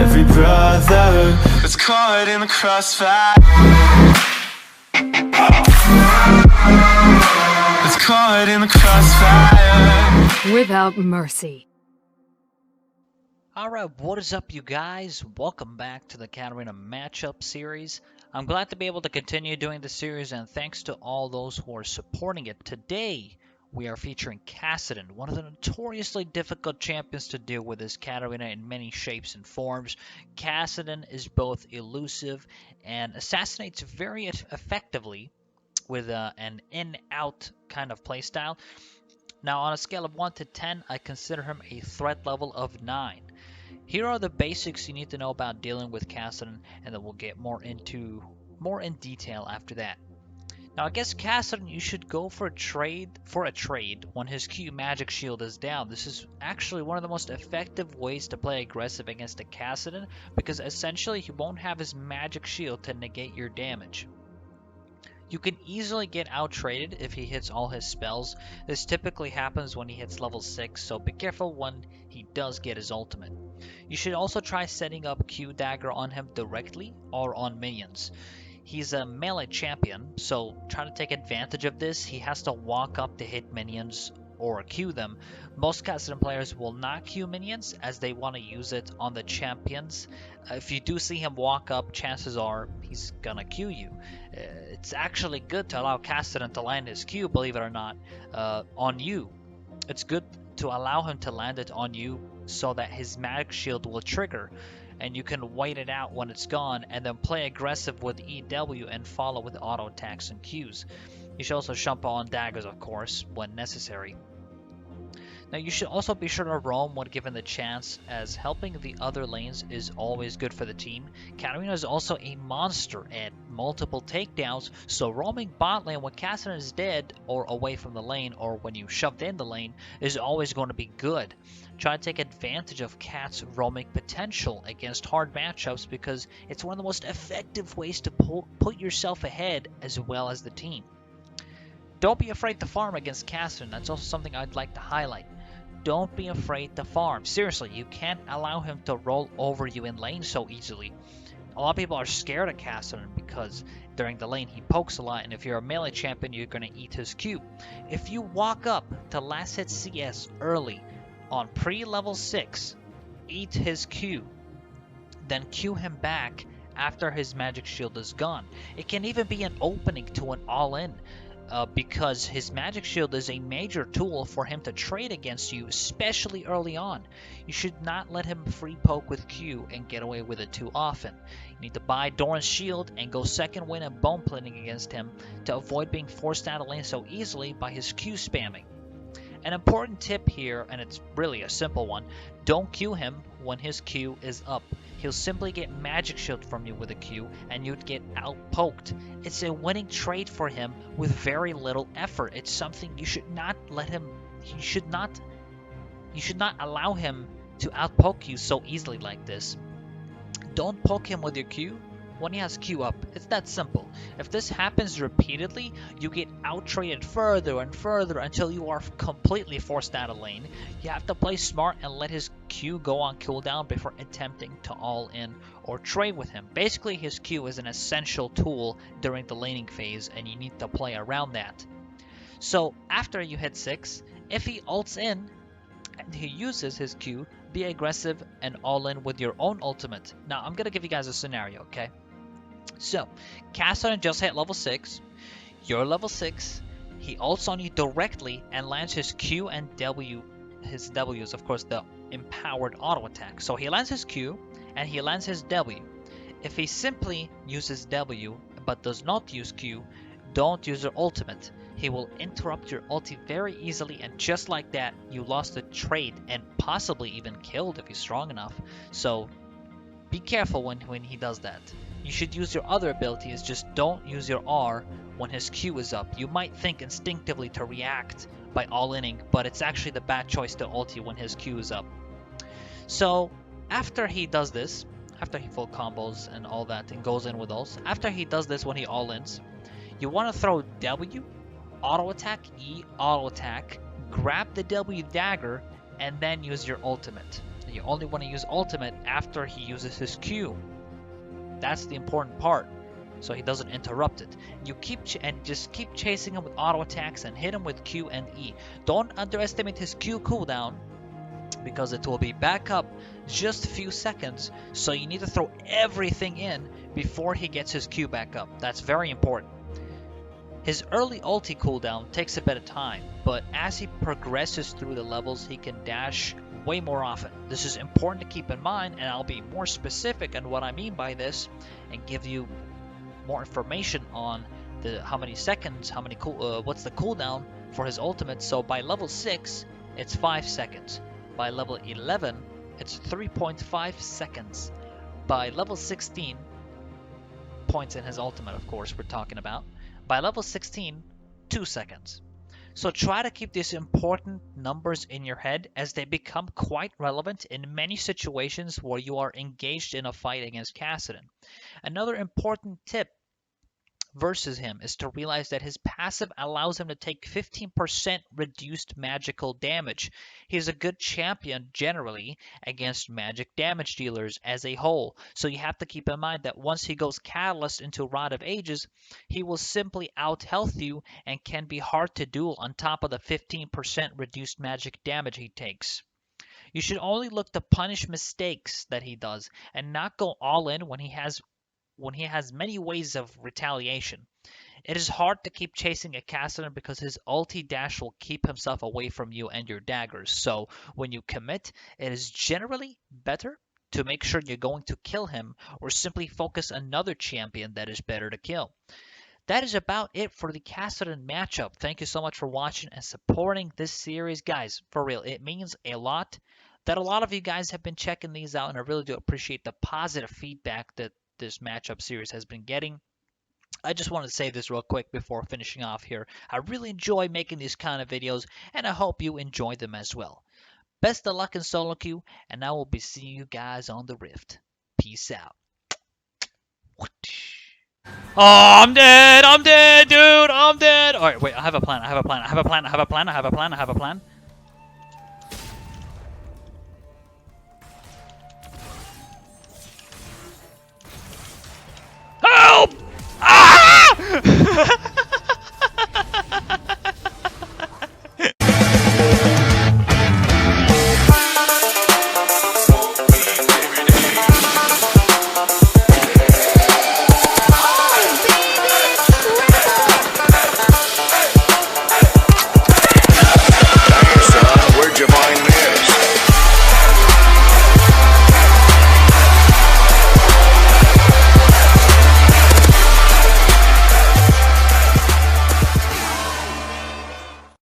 every brother that's caught in the crossfire. That's caught in the crossfire. Without mercy. Alright, what is up you guys? Welcome back to the Katarina matchup series. I'm glad to be able to continue doing the series, and thanks to all those who are supporting it. Today, we are featuring Kassadin, one of the notoriously difficult champions to deal with is Katarina in many shapes and forms. Kassadin is both elusive and assassinates very effectively with an in-out kind of playstyle. Now, on a scale of 1 to 10, I consider him a threat level of 9. Here are the basics you need to know about dealing with Kassadin, and then we'll get more in detail after that. Now, against Kassadin, you should go for a trade when his Q magic shield is down. This is actually one of the most effective ways to play aggressive against a Kassadin, because essentially he won't have his magic shield to negate your damage. You can easily get out-traded if he hits all his spells. This typically happens when he hits level 6, so be careful when he does get his ultimate. You should also try setting up Q dagger on him directly or on minions. He's a melee champion, so try to take advantage of this. He has to walk up to hit minions or Q them. Most Kassadin players will not Q minions as they want to use it on the champions. If you do see him walk up, chances are he's gonna Q you. It's actually good to allow Kassadin to land his Q, believe it or not, on you. It's good to allow him to land it on you so that his magic shield will trigger, and you can wait it out when it's gone and then play aggressive with EW and follow with auto attacks and Qs. You should also jump on daggers, of course, when necessary. Now, you should also be sure to roam when given the chance, as helping the other lanes is always good for the team. Katarina is also a monster at multiple takedowns, so roaming bot lane when Kassadin is dead or away from the lane, or when you shoved in the lane, is always going to be good. Try to take advantage of Kat's roaming potential against hard matchups, because it's one of the most effective ways to put yourself ahead as well as the team. Don't be afraid to farm against Kassadin. That's also something I'd like to highlight. Don't be afraid to farm. Seriously, you can't allow him to roll over you in lane so easily. A lot of people are scared of Kassadin because during the lane he pokes a lot, and if you're a melee champion, you're going to eat his Q. If you walk up to last hit CS early on pre-level 6, eat his Q, then Q him back after his magic shield is gone. It can even be an opening to an all-in. Because his magic shield is a major tool for him to trade against you, especially early on. You should not let him free poke with Q and get away with it too often. You need to buy Doran's shield and go second win and bone plating against him to avoid being forced out of lane so easily by his Q spamming. An important tip here, and it's really a simple one, don't Q him when his Q is up. He'll simply get magic shield from you with a Q, and you'd get out-poked. It's a winning trade for him with very little effort. It's something you should not let him, you should not allow him to out-poke you so easily like this. Don't poke him with your Q when he has Q up. It's that simple. If this happens repeatedly, you get out-traded further and further until you are completely forced out of lane. You have to play smart and let his Q go on cooldown before attempting to all-in or trade with him. Basically, his Q is an essential tool during the laning phase, and you need to play around that. So, after you hit 6, if he ults in and he uses his Q, be aggressive and all-in with your own ultimate. Now, I'm going to give you guys a scenario, okay? So, Kassadin just hit level 6, you're level 6, he ults on you directly and lands his Q and W. His W is, of course, the empowered auto attack. So he lands his Q and he lands his W. If he simply uses W but does not use Q, don't use your ultimate. He will interrupt your ulti very easily, and just like that, you lost the trade and possibly even killed if he's strong enough. So be careful when he does that. You should use your other abilities, just don't use your R when his Q is up. You might think instinctively to react by all-inning, but it's actually the bad choice to ulti when his Q is up. So after he does this, after he full combos and all that and goes in with ults, after he does this when he all-ins, you want to throw W, auto attack, E, auto attack, grab the W dagger, and then use your ultimate. You only want to use ultimate after he uses his Q. That's the important part, so he doesn't interrupt it. You just keep chasing him with auto attacks and hit him with Q and E. Don't underestimate his Q cooldown, because it will be back up just a few seconds, so you need to throw everything in before he gets his Q back up. That's very important. His early ulti cooldown takes a bit of time, but as he progresses through the levels, he can dash way more often. This is important to keep in mind, and I'll be more specific on what I mean by this and give you more information on how many seconds, what's the cooldown for his ultimate. So by level 6, it's 5 seconds. By level 11, it's 3.5 seconds. By level 16, points in his ultimate, of course, we're talking about. By level 16, 2 seconds. So try to keep these important numbers in your head, as they become quite relevant in many situations where you are engaged in a fight against Kassadin. Another important tip versus him is to realize that his passive allows him to take 15% reduced magical damage. He's a good champion generally against magic damage dealers as a whole, so you have to keep in mind that once he goes Catalyst into Rod of Ages, he will simply out-health you and can be hard to duel on top of the 15% reduced magic damage he takes. You should only look to punish mistakes that he does and not go all in when he has many ways of retaliation. It is hard to keep chasing a Kassadin because his ulti dash will keep himself away from you and your daggers. So when you commit, it is generally better to make sure you're going to kill him, or simply focus another champion that is better to kill. That is about it for the Kassadin matchup. Thank you so much for watching and supporting this series. Guys, for real, it means a lot that a lot of you guys have been checking these out, and I really do appreciate the positive feedback that this matchup series has been getting. I just want to say this real quick before finishing off here. I really enjoy making these kind of videos, and I hope you enjoy them as well. Best of luck in solo queue, and I will be seeing you guys on the Rift. Peace out. Oh, I'm dead, dude, I'm dead. All right, wait, I have a plan.